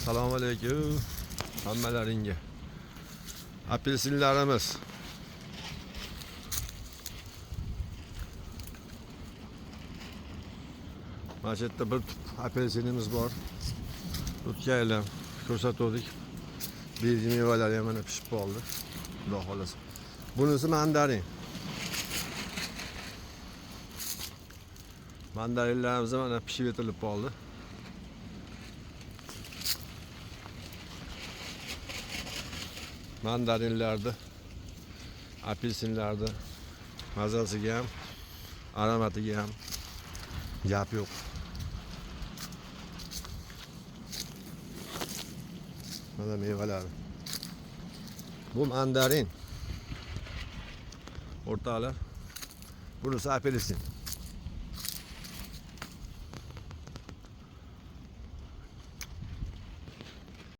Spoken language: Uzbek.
Assalomu alaykum hammalaringga. Apelsinlarimiz. Mana shu yerda bir apelsinimiz bor. O'tganlar ko'rsatdik. Bergi mevalari ham mana pishib qoldi. Xudo xolasa. Bunisi mandarin. Mandarinlarimiz mana pishib yetilib qoldi. Mandarinlarda, apelsinlarda mazasiga ham, aromatiga ham gap yo'q. Mana mevalar. Bu mandarin. O'rtalar. Bunisi apelsin.